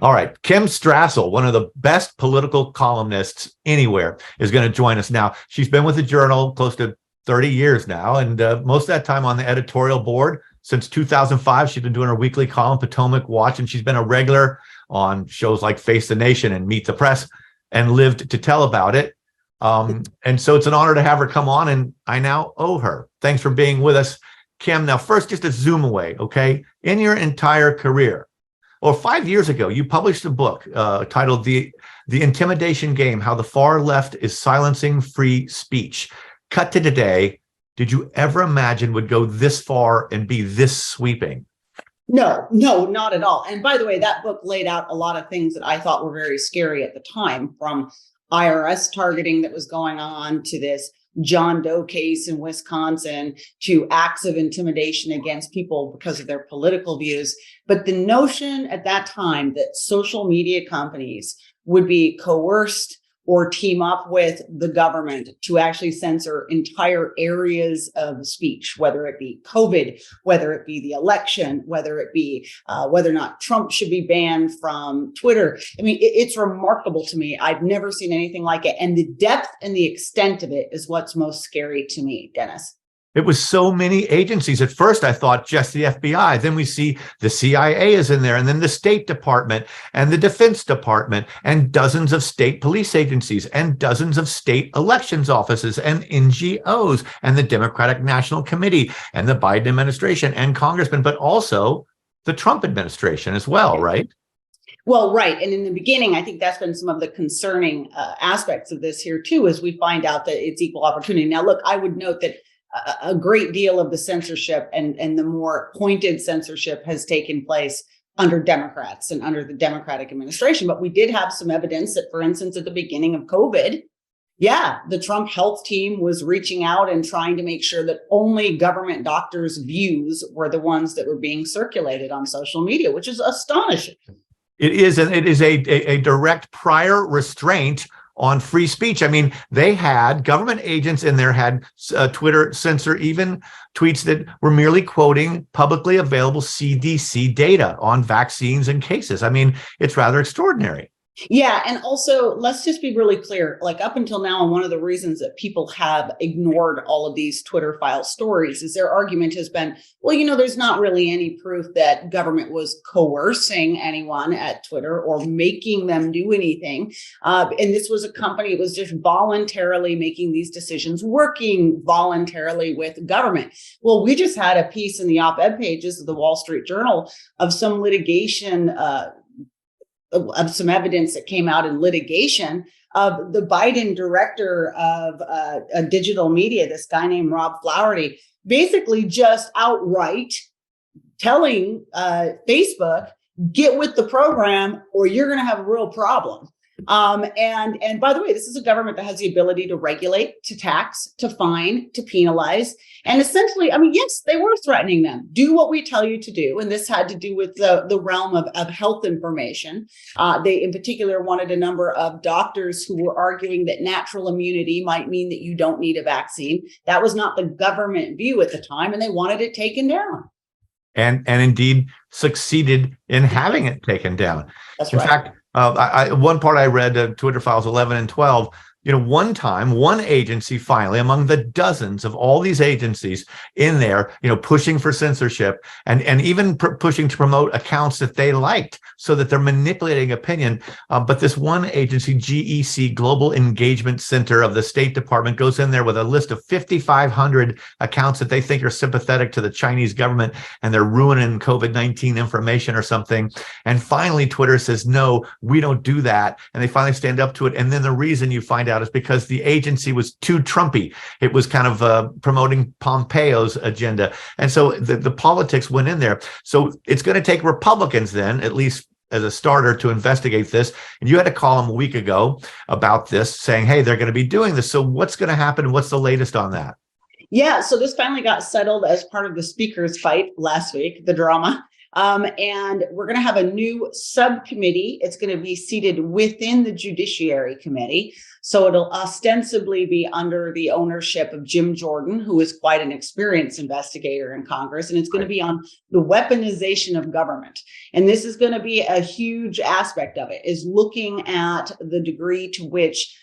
All right. Kim Strassel, one of the best political columnists anywhere, is going to join us now. She's been with the Journal close to 30 years now, and most of that time on the editorial board. Since 2005, she's been doing her weekly column, Potomac Watch, and she's been a regular on shows like Face the Nation and Meet the Press and lived to tell about it. And so it's an honor to have her come on, and I now owe her. Thanks for being with us, Kim. Now, first, just a zoom away, okay? In your entire career, or 5 years ago, you published a book titled The Intimidation Game, How the Far Left is Silencing Free Speech. Cut to today, did you ever imagine would go this far and be this sweeping? No, not at all. And by the way, that book laid out a lot of things that I thought were very scary at the time, from IRS targeting that was going on to this John Doe case in Wisconsin to acts of intimidation against people because of their political views. But the notion at that time that social media companies would be coerced or team up with the government to actually censor entire areas of speech, whether it be COVID, whether it be the election, whether it be whether or not Trump should be banned from Twitter. I mean, it's remarkable to me. I've never seen anything like it. And the depth and the extent of it is what's most scary to me, Dennis. It was so many agencies. At first, I thought just the FBI. Then we see the CIA is in there, and then the State Department and the Defense Department and dozens of state police agencies and dozens of state elections offices and NGOs and the Democratic National Committee and the Biden administration and congressmen, but also the Trump administration as well, right? Well, right. And in the beginning, I think that's been some of the concerning aspects of this here, too, as we find out that it's equal opportunity. Now, look, I would note that a great deal of the censorship and the more pointed censorship has taken place under Democrats and under the Democratic administration. But we did have some evidence that, for instance, at the beginning of COVID, the Trump health team was reaching out and trying to make sure that only government doctors' views were the ones that were being circulated on social media, which is astonishing. It is, and it is a direct prior restraint on free speech. I mean, they had government agents in there had Twitter censor even tweets that were merely quoting publicly available CDC data on vaccines and cases. I mean, it's rather extraordinary. Yeah. And also, let's just be really clear, like up until now, and one of the reasons that people have ignored all of these Twitter file stories is their argument has been, well, there's not really any proof that government was coercing anyone at Twitter or making them do anything. And this was a company that was just voluntarily making these decisions, working voluntarily with government. Well, we just had a piece in the op-ed pages of the Wall Street Journal of some litigation, of some evidence that came out in litigation of the Biden director of digital media, this guy named Rob Flaherty, basically just outright telling Facebook, get with the program or you're going to have a real problem. And by the way, this is a government that has the ability to regulate, to tax, to fine, to penalize. And essentially, I mean, yes, they were threatening them. Do what we tell you to do. And this had to do with the realm of health information. They, in particular, wanted a number of doctors who were arguing that natural immunity might mean that you don't need a vaccine. That was not the government view at the time, and they wanted it taken down. And indeed succeeded in having it taken down. That's in right. fact, one part I read, Twitter Files 11 and 12, one time, one agency finally, among the dozens of all these agencies in there, pushing for censorship and even pushing to promote accounts that they liked so that they're manipulating opinion. But this one agency, GEC, Global Engagement Center of the State Department, goes in there with a list of 5,500 accounts that they think are sympathetic to the Chinese government and they're ruining COVID-19 information or something. And finally, Twitter says, no, we don't do that. And they finally stand up to it. And then the reason you find out is because the agency was too Trumpy. It was kind of promoting Pompeo's agenda. And so the politics went in there. So it's going to take Republicans then, at least as a starter, to investigate this. And you had a column a week ago about this saying, hey, they're going to be doing this. So what's going to happen? What's the latest on that? Yeah, so this finally got settled as part of the speaker's fight last week, the drama. And we're going to have a new subcommittee. It's going to be seated within the Judiciary Committee. So it'll ostensibly be under the ownership of Jim Jordan, who is quite an experienced investigator in Congress. And it's going to be on the weaponization of government. And this is going to be a huge aspect of it, is looking at the degree to which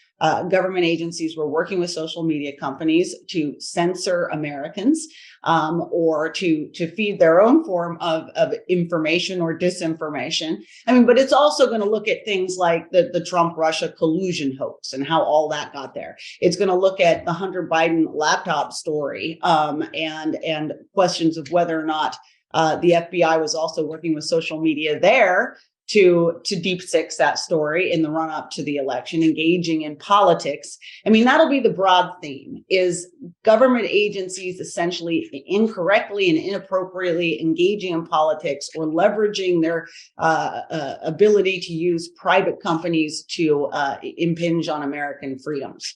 government agencies were working with social media companies to censor Americans, or to feed their own form of information or disinformation. I mean, but it's also going to look at things like the Trump-Russia collusion hoax and how all that got there. It's going to look at the Hunter Biden laptop story, and questions of whether or not the FBI was also working with social media there to deep six that story in the run up to the election, engaging in politics. I mean, that'll be the broad theme, is government agencies essentially incorrectly and inappropriately engaging in politics or leveraging their ability to use private companies to impinge on American freedoms.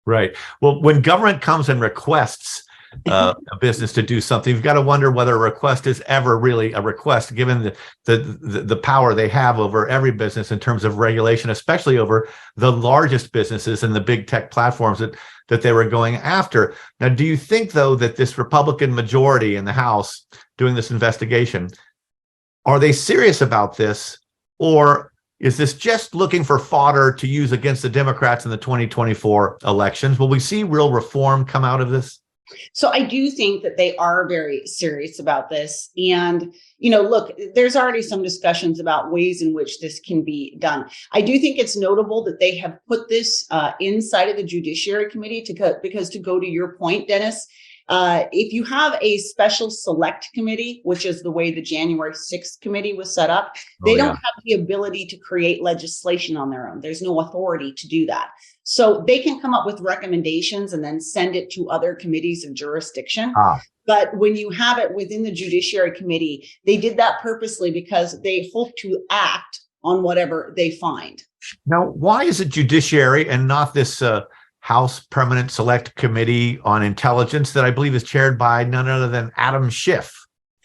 Right. Well, when government comes and requests a business to do something, you've got to wonder whether a request is ever really a request, given the power they have over every business in terms of regulation, especially over the largest businesses and the big tech platforms that they were going after. Now, do you think, though, that this Republican majority in the House doing this investigation, are they serious about this, or is this just looking for fodder to use against the Democrats in the 2024 elections? Will we see real reform come out of this? So I do think that they are very serious about this. And, you know, look, there's already some discussions about ways in which this can be done. I do think it's notable that they have put this inside of the Judiciary Committee because to go to your point, Dennis, if you have a special select committee, which is the way the January 6th committee was set up, they don't have the ability to create legislation on their own. There's no authority to do that. So they can come up with recommendations and then send it to other committees of jurisdiction. But when you have it within the Judiciary Committee, they did that purposely because they hope to act on whatever they find. Now, why is it Judiciary and not this House Permanent Select Committee on Intelligence that I believe is chaired by none other than Adam Schiff?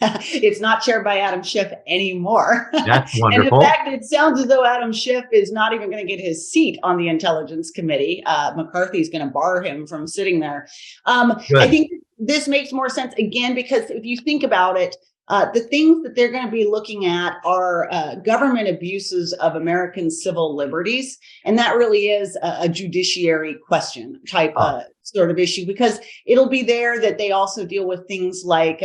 It's not chaired by Adam Schiff anymore. That's wonderful. And in fact, it sounds as though Adam Schiff is not even going to get his seat on the Intelligence Committee. McCarthy's going to bar him from sitting there. I think this makes more sense, again, because if you think about it, the things that they're going to be looking at are government abuses of American civil liberties. And that really is a judiciary question type sort of issue, because it'll be there that they also deal with things like,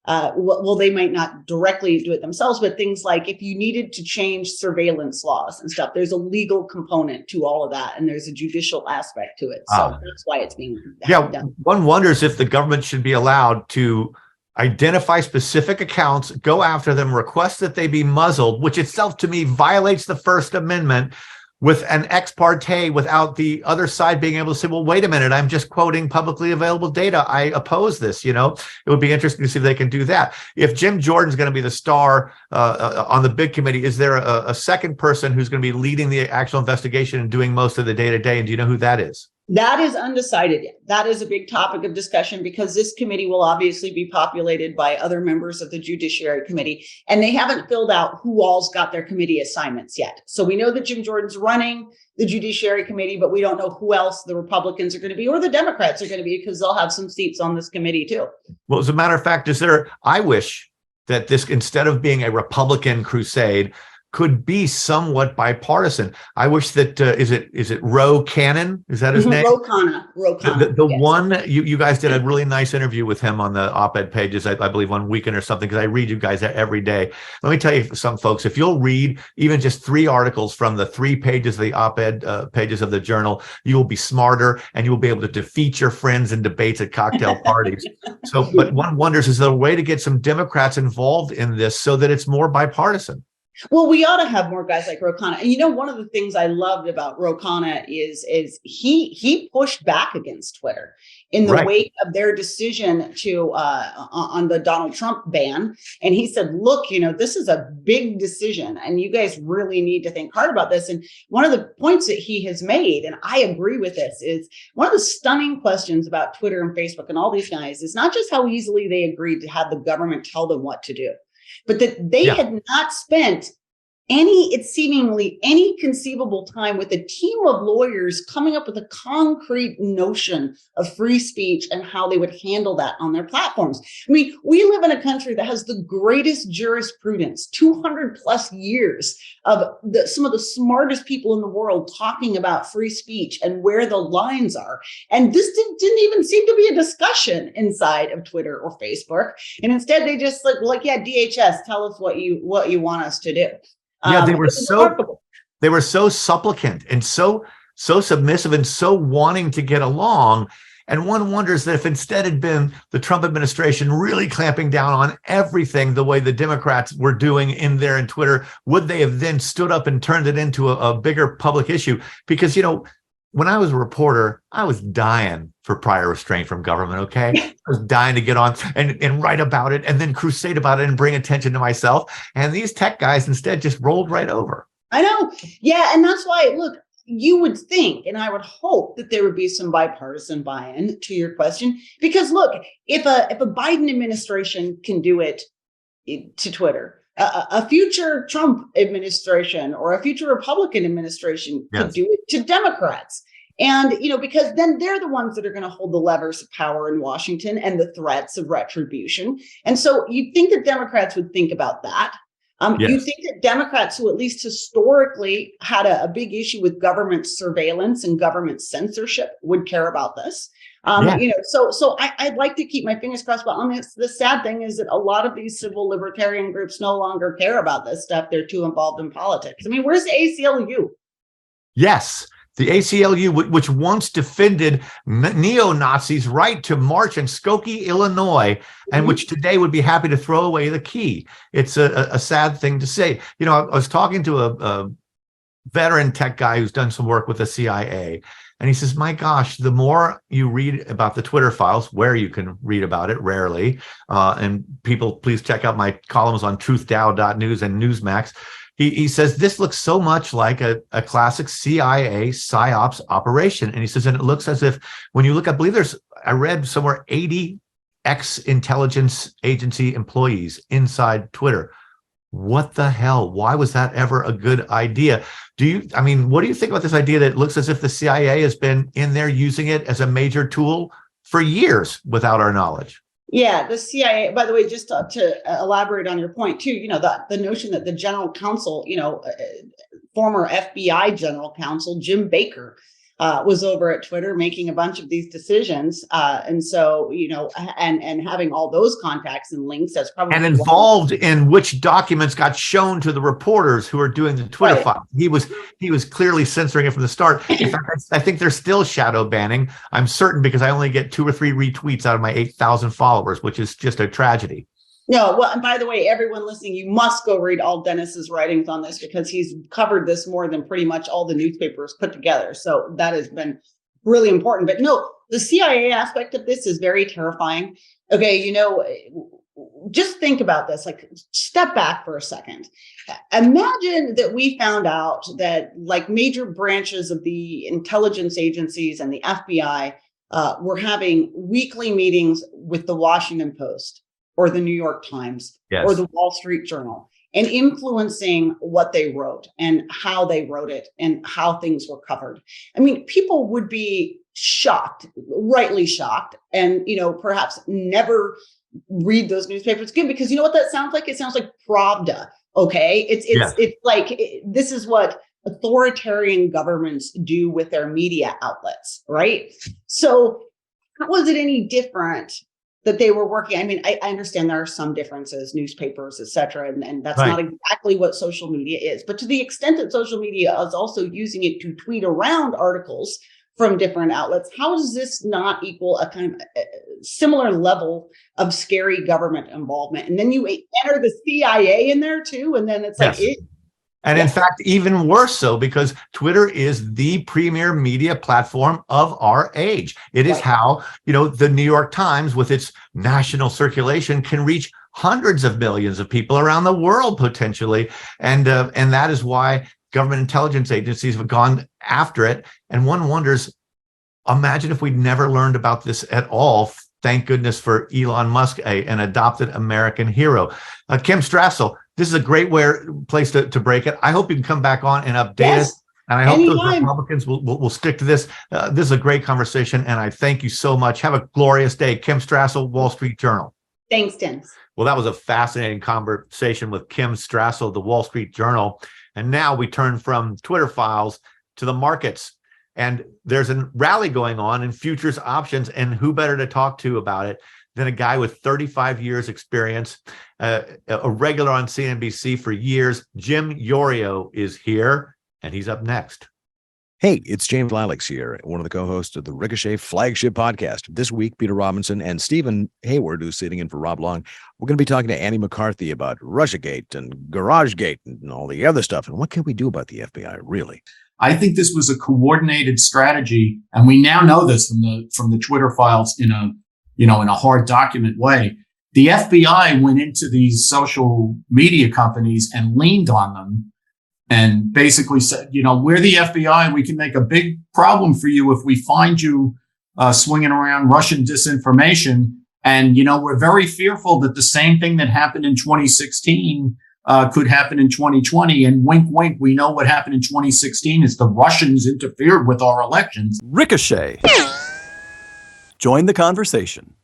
well, they might not directly do it themselves, but things like if you needed to change surveillance laws and stuff, there's a legal component to all of that. And there's a judicial aspect to it. So that's why it's being done. One wonders if the government should be allowed to identify specific accounts, go after them, request that they be muzzled, which itself to me violates the First Amendment, with an ex parte, without the other side being able to say, well, wait a minute, I'm just quoting publicly available data. I oppose this. You know, it would be interesting to see if they can do that. If Jim Jordan's going to be the star on the big committee, is there a second person who's going to be leading the actual investigation and doing most of the day to day? And do you know who that is? That is undecided yet. That is a big topic of discussion because this committee will obviously be populated by other members of the Judiciary Committee, and they haven't filled out who all's got their committee assignments yet. So we know that Jim Jordan's running the Judiciary Committee, but we don't know who else the Republicans are going to be or the Democrats are going to be, because they'll have some seats on this committee too. Well, as a matter of fact, I wish that this, instead of being a Republican crusade, could be somewhat bipartisan. I wish that is it Ro Cannon? Is that his name? Ro Khanna. The yes. One you guys did a really nice interview with him on the op-ed pages, I believe on Weekend or something, because I read you guys every day. Let me tell you, some folks, if you'll read even just 3 articles from the 3 pages of the op-ed pages of the Journal, you will be smarter and you will be able to defeat your friends in debates at cocktail parties. So, but one wonders, is there a way to get some Democrats involved in this so that it's more bipartisan? Well, we ought to have more guys like Ro Khanna. And you know, one of the things I loved about Ro Khanna is he pushed back against Twitter in the wake of their decision to on the Donald Trump ban. And he said, look, you know, this is a big decision and you guys really need to think hard about this. And one of the points that he has made, and I agree with this, is one of the stunning questions about Twitter and Facebook and all these guys is not just how easily they agreed to have the government tell them what to do, but that they had not spent seemingly any conceivable time with a team of lawyers coming up with a concrete notion of free speech and how they would handle that on their platforms. I mean, we live in a country that has the greatest jurisprudence, 200 plus years of some of the smartest people in the world talking about free speech and where the lines are. And this didn't even seem to be a discussion inside of Twitter or Facebook. And instead they just DHS, tell us what you want us to do. Yeah, they were so supplicant and so submissive and so wanting to get along. And one wonders that if instead had been the Trump administration really clamping down on everything the way the Democrats were doing in Twitter, would they have then stood up and turned it into a bigger public issue? Because, when I was a reporter, I was dying for prior restraint from government, okay? I was dying to get on and write about it and then crusade about it and bring attention to myself. And these tech guys instead just rolled right over. I know. Yeah. And that's why, look, you would think, and I would hope that there would be some bipartisan buy-in to your question, because look, if a Biden administration can do it to Twitter, a future Trump administration or a future Republican administration could do it to Democrats. And, because then they're the ones that are going to hold the levers of power in Washington and the threats of retribution. And so you'd think that Democrats would think about that. You think that Democrats, who at least historically had a big issue with government surveillance and government censorship, would care about this. So I'd like to keep my fingers crossed. But on this, the sad thing is that a lot of these civil libertarian groups no longer care about this stuff. They're too involved in politics. I mean, where's the ACLU? Yes. The ACLU, which once defended neo-Nazis' right to march in Skokie, Illinois, and which today would be happy to throw away the key. It's a sad thing to say. I was talking to a veteran tech guy who's done some work with the CIA, and he says, my gosh, the more you read about the Twitter files, where you can read about it rarely, and people, please check out my columns on truthdow.news and Newsmax. He says this looks so much like a classic CIA psyops operation. And he says, and it looks as if when you look, I believe I read somewhere 80 ex-intelligence agency employees inside Twitter. What the hell? Why was that ever a good idea? What do you think about this idea that it looks as if the CIA has been in there using it as a major tool for years without our knowledge? Yeah, the CIA, by the way, just to elaborate on your point too, the notion that the general counsel, former FBI general counsel, Jim Baker, was over at Twitter making a bunch of these decisions. And so, and having all those contacts and links, that's probably and involved in which documents got shown to the reporters who are doing the Twitter file. He was clearly censoring it from the start. In fact, I think they're still shadow banning. I'm certain, because I only get 2 or 3 retweets out of my 8,000 followers, which is just a tragedy. No, well, and by the way, everyone listening, you must go read all Dennis's writings on this, because he's covered this more than pretty much all the newspapers put together. So that has been really important. But no, the CIA aspect of this is very terrifying. Okay, just think about this, like step back for a second. Imagine that we found out that like major branches of the intelligence agencies and the FBI were having weekly meetings with the Washington Post or the New York Times or the Wall Street Journal, and influencing what they wrote and how they wrote it and how things were covered. I mean, people would be shocked, rightly shocked, and, perhaps never read those newspapers again, because you know what that sounds like? It sounds like Pravda. Okay. It's like, this is what authoritarian governments do with their media outlets, right? So how was it any different that they were working? I mean, I understand there are some differences, newspapers, et cetera, and that's not exactly what social media is. But to the extent that social media is also using it to tweet around articles from different outlets, how does this not equal a kind of similar level of scary government involvement? And then you enter the CIA in there too, and then it's like it. And in fact, even worse so, because Twitter is the premier media platform of our age. It is how, the New York Times, with its national circulation, can reach hundreds of millions of people around the world potentially. And that is why government intelligence agencies have gone after it. And one wonders, imagine if we'd never learned about this at all Thank goodness for Elon Musk, an adopted American hero. Kim Strassel, this is a great place to break it. I hope you can come back on and update us. And I hope those Republicans will stick to this. This is a great conversation, and I thank you so much. Have a glorious day. Kim Strassel, Wall Street Journal. Thanks, Dennis. Well, that was a fascinating conversation with Kim Strassel, the Wall Street Journal. And now we turn from Twitter files to the markets. And there's a rally going on in futures options. And who better to talk to about it than a guy with 35 years experience, a regular on CNBC for years. Jim Iuorio is here, and he's up next. Hey, it's James Lilacs here, one of the co-hosts of the Ricochet flagship podcast. This week, Peter Robinson and Stephen Hayward, who's sitting in for Rob Long, we're going to be talking to Annie McCarthy about Russiagate and GarageGate and all the other stuff. And what can we do about the FBI, really? I think this was a coordinated strategy, and we now know this from the Twitter files in a hard document way. The FBI went into these social media companies and leaned on them and basically said, we're the FBI. We can make a big problem for you if we find you swinging around Russian disinformation. And, we're very fearful that the same thing that happened in 2016 could happen in 2020. And wink, wink, we know what happened in 2016 is the Russians interfered with our elections. Ricochet. Join the conversation.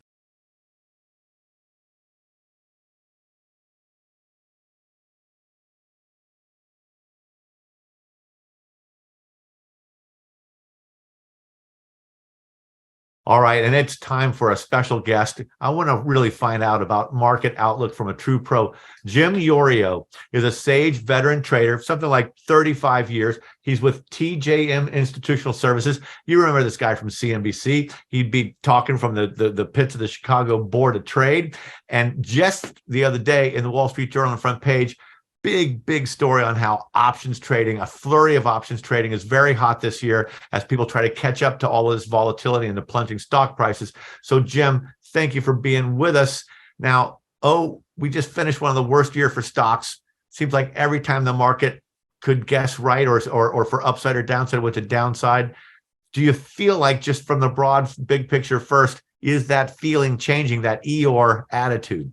All right, and it's time for a special guest. I want to really find out about market outlook from a true pro. Jim Iuorio is a sage veteran trader, something like 35 years. He's with TJM Institutional Services. You remember this guy from CNBC. He'd be talking from the pits of the Chicago Board of Trade. And just the other day in the Wall Street Journal on the front page, big story on how options trading, a flurry of options trading, is very hot this year as people try to catch up to all of this volatility and the plunging stock prices. So, Jim, thank you for being with us. Now, we just finished one of the worst year for stocks. Seems like every time the market could guess right or for upside or downside with the downside. Do you feel like, just from the broad big picture first, is that feeling changing, that Eeyore attitude?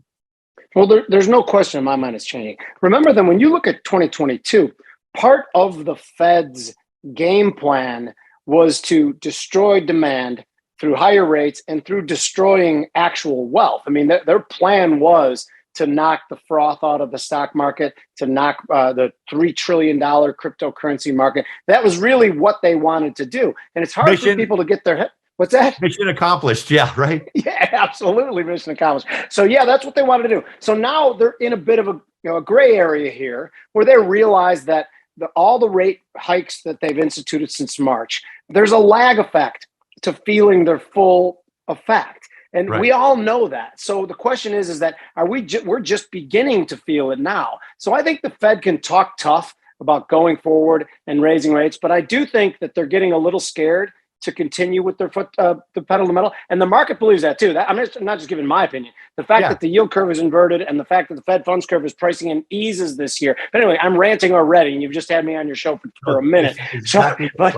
Well, there's no question in my mind it's changing. Remember that when you look at 2022, part of the Fed's game plan was to destroy demand through higher rates and through destroying actual wealth. I mean, their plan was to knock the froth out of the stock market, to knock the $3 trillion cryptocurrency market. That was really what they wanted to do. And it's hard for people to get their head. What's that? Mission accomplished. Yeah, right. Yeah, absolutely. Mission accomplished. So yeah, that's what they wanted to do. So now they're in a bit of a gray area here where they realize that all the rate hikes that they've instituted since March, there's a lag effect to feeling their full effect. And we all know that. So the question is that we're just beginning to feel it now. So I think the Fed can talk tough about going forward and raising rates, but I do think that they're getting a little scared to continue with their foot, the pedal to the metal. And the market believes that too. I'm not just giving my opinion. The fact that the yield curve is inverted and the fact that the Fed funds curve is pricing in eases this year. But anyway, I'm ranting already, and you've just had me on your show for a minute. Exactly. But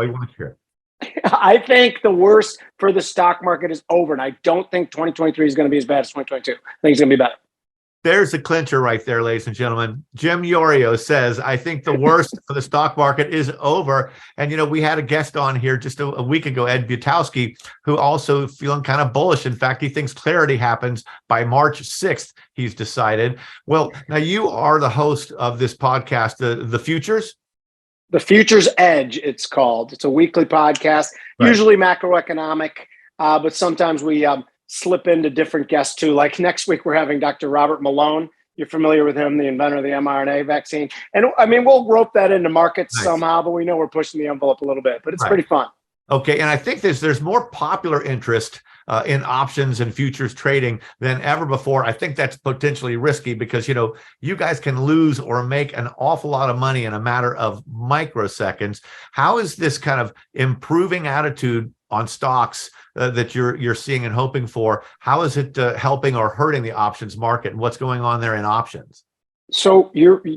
I think the worst for the stock market is over, and I don't think 2023 is going to be as bad as 2022. I think it's going to be better. There's the clincher right there, ladies and gentlemen. Jim Iuorio says, I think the worst for the stock market is over. And, we had a guest on here just a week ago, Ed Butowski, who also feeling kind of bullish. In fact, he thinks clarity happens by March 6th, he's decided. Well, now you are the host of this podcast, The Futures. The Futures Edge, it's called. It's a weekly podcast, usually macroeconomic, but sometimes we slip into different guests too. Like next week, we're having Dr. Robert Malone. You're familiar with him, the inventor of the mRNA vaccine. And I mean, we'll rope that into markets somehow, but we know we're pushing the envelope a little bit, but it's pretty fun. Okay. And I think there's more popular interest in options and futures trading than ever before. I think that's potentially risky because, you guys can lose or make an awful lot of money in a matter of microseconds. How is this kind of improving attitude on stocks that you're seeing and hoping for? How is it helping or hurting the options market, and what's going on there in options? So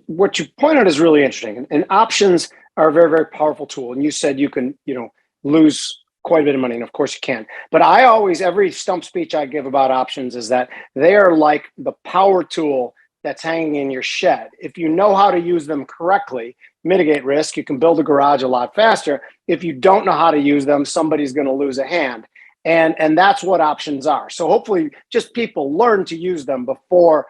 what you point out is really interesting, and options are a very, very powerful tool. And you said you can, lose quite a bit of money, and of course you can. But every stump speech I give about options is that they are like the power tool that's hanging in your shed. If you know how to use them correctly, mitigate risk, you can build a garage a lot faster. If you don't know how to use them, somebody's going to lose a hand. And that's what options are. So hopefully just people learn to use them before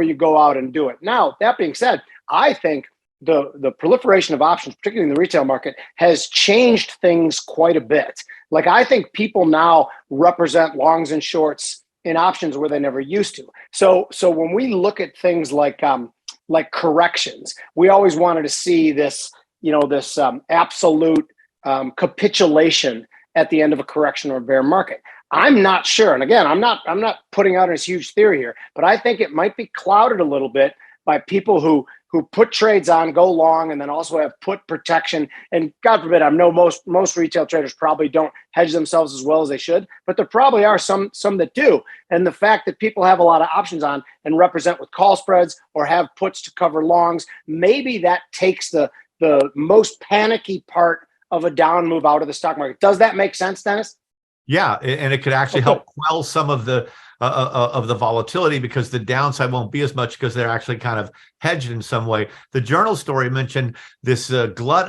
you go out and do it. Now, that being said, I think the proliferation of options, particularly in the retail market, has changed things quite a bit. Like, I think people now represent longs and shorts in options where they never used to. So when we look at things like corrections, we always wanted to see this, absolute capitulation at the end of a correction or a bear market. I'm not sure. And again, I'm not putting out a huge theory here, but I think it might be clouded a little bit by people who put trades on, go long, and then also have put protection. And God forbid, I know most retail traders probably don't hedge themselves as well as they should, but there probably are some that do. And the fact that people have a lot of options on and represent with call spreads or have puts to cover longs, maybe that takes the most panicky part of a down move out of the stock market. Does that make sense, Dennis? Yeah, and it could actually help quell some of the volatility, because the downside won't be as much because they're actually kind of hedged in some way. The journal story mentioned this glut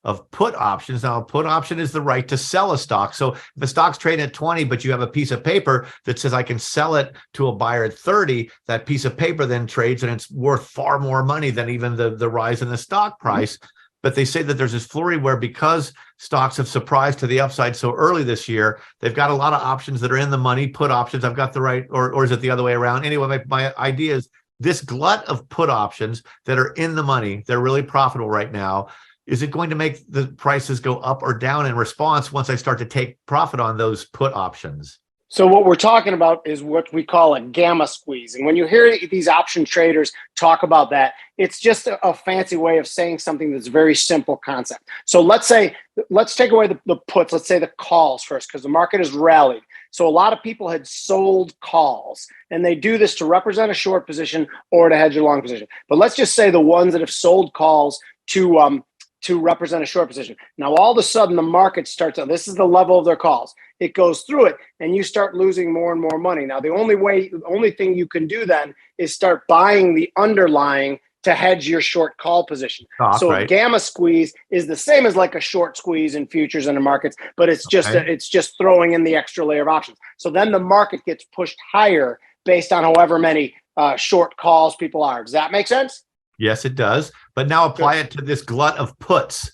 of put options. Now, a put option is the right to sell a stock. So if a stock's trading at 20, but you have a piece of paper that says I can sell it to a buyer at 30, that piece of paper then trades and it's worth far more money than even the rise in the stock price. Mm-hmm. But they say that there's this flurry where, because stocks have surprised to the upside so early this year, they've got a lot of options that are in the money, put options. I've got the right, or is it the other way around? Anyway, my idea is this glut of put options that are in the money, they're really profitable right now. Is it going to make the prices go up or down in response once I start to take profit on those put options? So what we're talking about is what we call a gamma squeeze. And when you hear these option traders talk about that, it's just a fancy way of saying something that's a very simple concept. So let's take away the puts, let's say the calls first, because the market has rallied. So a lot of people had sold calls, and they do this to represent a short position or to hedge a long position. But let's just say the ones that have sold calls to represent a short position. Now, all of a sudden, the market starts out. This is the level of their calls. It goes through it, and you start losing more and more money. Now, the only thing you can do then is start buying the underlying to hedge your short call position. A gamma squeeze is the same as like a short squeeze in futures and in markets, but it's just throwing in the extra layer of options. So then the market gets pushed higher based on however many short calls people are. Does that make sense? Yes, it does. But now apply it to this glut of puts.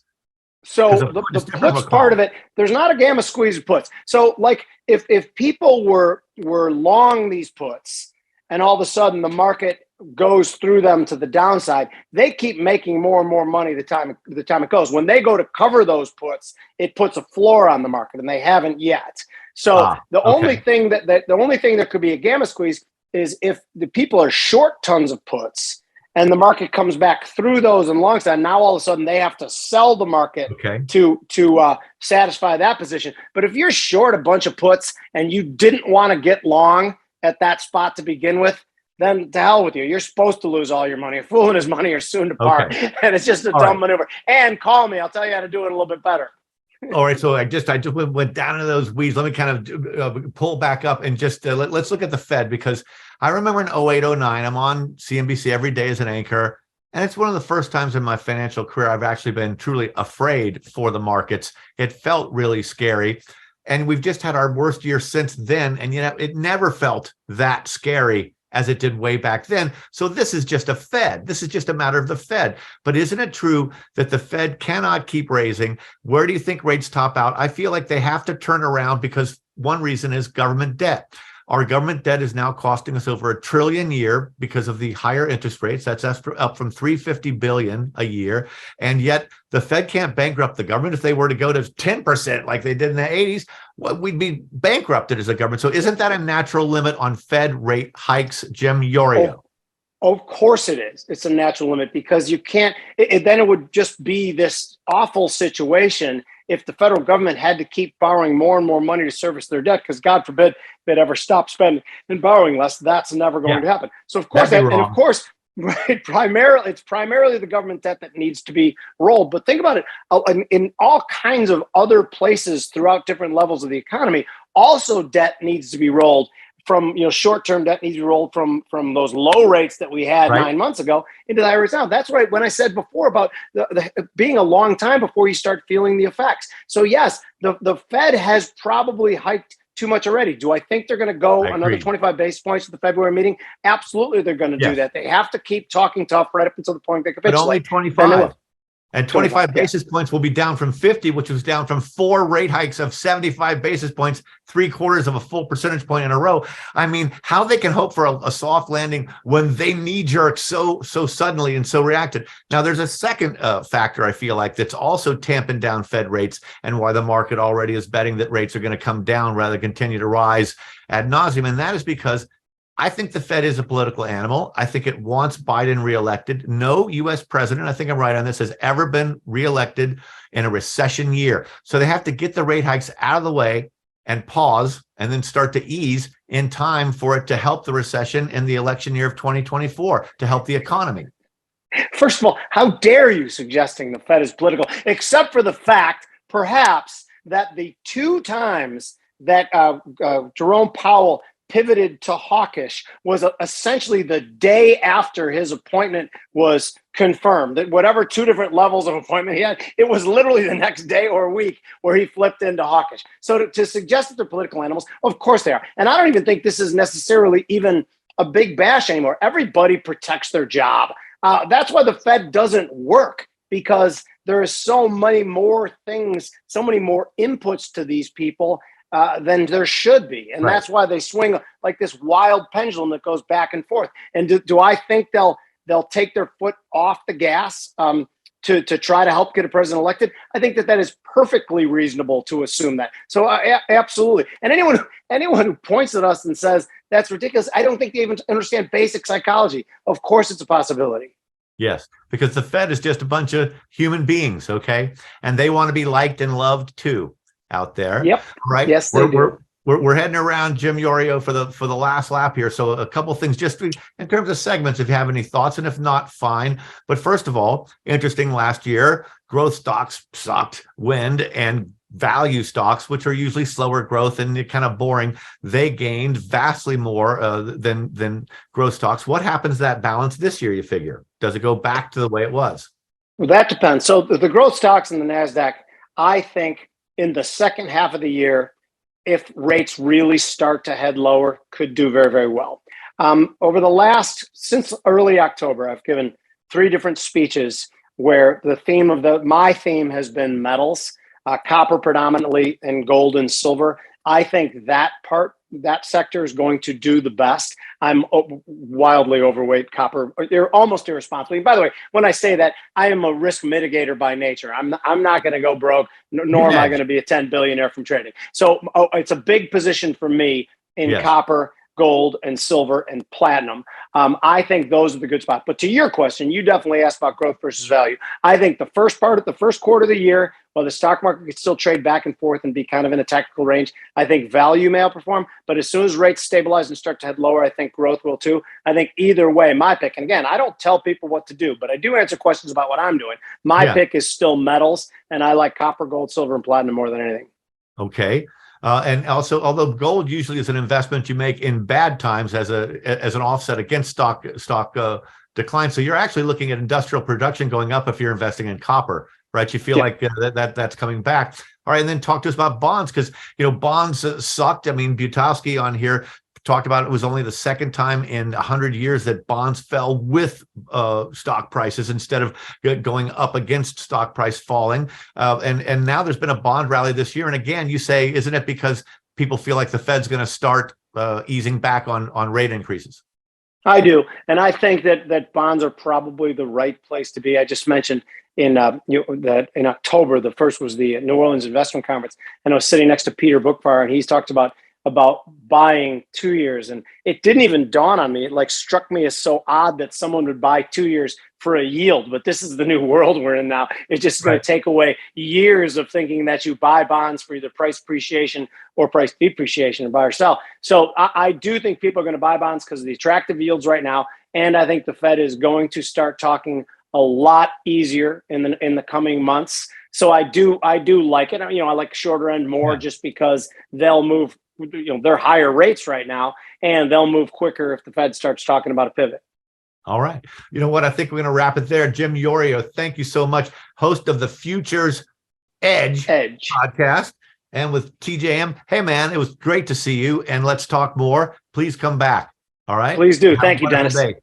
So the puts part of it, there's not a gamma squeeze of puts. So like if people were long these puts and all of a sudden the market goes through them to the downside, they keep making more and more money the time it goes. When they go to cover those puts, it puts a floor on the market, and they haven't yet. So the only thing that could be a gamma squeeze is if the people are short tons of puts and the market comes back through those and long side. Now all of a sudden they have to sell the market to satisfy that position. But if you're short a bunch of puts and you didn't want to get long at that spot to begin with, then to hell with you. You're supposed to lose all your money. A fool and his money are soon to part. And it's just a dumb maneuver. And call me. I'll tell you how to do it a little bit better. All right, so I just went down into those weeds. Let me kind of pull back up and just let's look at the Fed, because I remember in 08, 09, I'm on CNBC every day as an anchor, and it's one of the first times in my financial career I've actually been truly afraid for the markets. It felt really scary, and we've just had our worst year since then, and it never felt that scary as it did way back then. So this is just a Fed. This is just a matter of the Fed. But isn't it true that the Fed cannot keep raising? Where do you think rates top out? I feel like they have to turn around, because one reason is government debt. Our government debt is now costing us over $1 trillion a year because of the higher interest rates. That's up from $350 billion a year. And yet the Fed can't bankrupt the government. If they were to go to 10% like they did in the 80s, we'd be bankrupted as a government. So isn't that a natural limit on Fed rate hikes, Jim Iuorio? Of course it is. It's a natural limit, because you can't, then it would just be this awful situation if the federal government had to keep borrowing more and more money to service their debt, because God forbid they'd ever stop spending and borrowing less. That's never going to happen. So of course, Right. It's primarily the government debt that needs to be rolled. But think about it, in all kinds of other places throughout different levels of the economy, also debt needs to be rolled from, short-term debt needs to be rolled from those low rates that we had Right. 9 months ago into the higher rates now. That's right. When I said before about the being a long time before you start feeling the effects. So yes, the Fed has probably hiked too much already. Do I think they're going to go I another agree. 25 basis points at the February meeting? Absolutely, they're going to do Yes. that. They have to keep talking tough right up until the point they But only capitulate. Then they 25. will. And 25, 25 basis points will be down from 50, which was down from 4 rate hikes of 75 basis points, 3/4 of a full percentage point in a row. I mean, how they can hope for a soft landing when they knee jerk so suddenly and so reacted. Now, there's a second factor I feel like that's also tamping down Fed rates and why the market already is betting that rates are going to come down rather than continue to rise ad nauseum. And that is because I think the Fed is a political animal. I think it wants Biden reelected. No U.S. president, I think I'm right on this, has ever been reelected in a recession year. So they have to get the rate hikes out of the way and pause and then start to ease in time for it to help the recession in the election year of 2024, to help the economy. First of all, how dare you suggesting the Fed is political, except for the fact, perhaps, that the 2 times that Jerome Powell pivoted to hawkish was essentially the day after his appointment was confirmed. That whatever 2 different levels of appointment he had, it was literally the next day or week where he flipped into hawkish. So to suggest that they're political animals, of course they are. And I don't even think this is necessarily even a big bash anymore. Everybody protects their job. That's why the Fed doesn't work, because there are so many more things, so many more inputs to these people than there should be. And that's why they swing like this wild pendulum that goes back and forth. And do I think they'll take their foot off the gas to try to help get a president elected? I think that is perfectly reasonable to assume that. So absolutely. And anyone who points at us and says that's ridiculous, I don't think they even understand basic psychology. Of course it's a possibility. Yes, because the Fed is just a bunch of human beings, okay? And they want to be liked and loved too out there. Yep. Right. Yes, they do. We're heading around Jim Iuorio for the last lap here. So a couple of things just in terms of segments, if you have any thoughts, and if not, fine. But first of all, interesting, last year, growth stocks sucked wind, and value stocks, which are usually slower growth and kind of boring, they gained vastly more than growth stocks. What happens to that balance this year, you figure? Does it go back to the way it was? Well, that depends. So the growth stocks in the NASDAQ, I think, in the second half of the year, if rates really start to head lower, could do very, very well. Since early October, I've given 3 different speeches where the theme of my theme has been metals, copper predominantly, and gold and silver. I think that sector is going to do the best. I'm wildly overweight copper. They're almost irresponsible. And by the way, when I say that, I am a risk mitigator by nature. I'm not going to go broke, nor am I going to be a 10 billionaire from trading. So it's a big position for me in copper, gold, and silver, and platinum. I think those are the good spots. But to your question, you definitely asked about growth versus value. I think the first quarter of the year, while the stock market could still trade back and forth and be kind of in a technical range, I think value may outperform. But as soon as rates stabilize and start to head lower, I think growth will too. I think either way, my pick, and again, I don't tell people what to do, but I do answer questions about what I'm doing. My pick is still metals, and I like copper, gold, silver, and platinum more than anything. Okay. And also, although gold usually is an investment you make in bad times as an offset against stock decline, so you're actually looking at industrial production going up if you're investing in copper, right? You feel like that's coming back. All right, and then talk to us about bonds, because bonds sucked. I mean, Butowski on here talked about it was only the second time in 100 years that bonds fell with stock prices instead of going up against stock price falling. And now there's been a bond rally this year. And again, you say, isn't it because people feel like the Fed's going to start easing back on rate increases? I do. And I think that bonds are probably the right place to be. I just mentioned that in October, the first was the New Orleans Investment Conference. And I was sitting next to Peter Bookfire, and he's talked about about buying 2 years. And it didn't even dawn on me. It like struck me as so odd that someone would buy 2 years for a yield, but this is the new world we're in now. It's just going to take away years of thinking that you buy bonds for either price appreciation or price depreciation and buy or sell. So I do think people are going to buy bonds because of the attractive yields right now. And I think the Fed is going to start talking a lot easier in the coming months. So I do like it. I like shorter end more just because they'll move, they're higher rates right now, and they'll move quicker if the Fed starts talking about a pivot. All right. You know what? I think we're going to wrap it there. Jim Iuorio, thank you so much. Host of the Futures Edge podcast and with TJM. Hey, man, it was great to see you. And let's talk more. Please come back. All right. Please do. Thank you, Dennis. Day.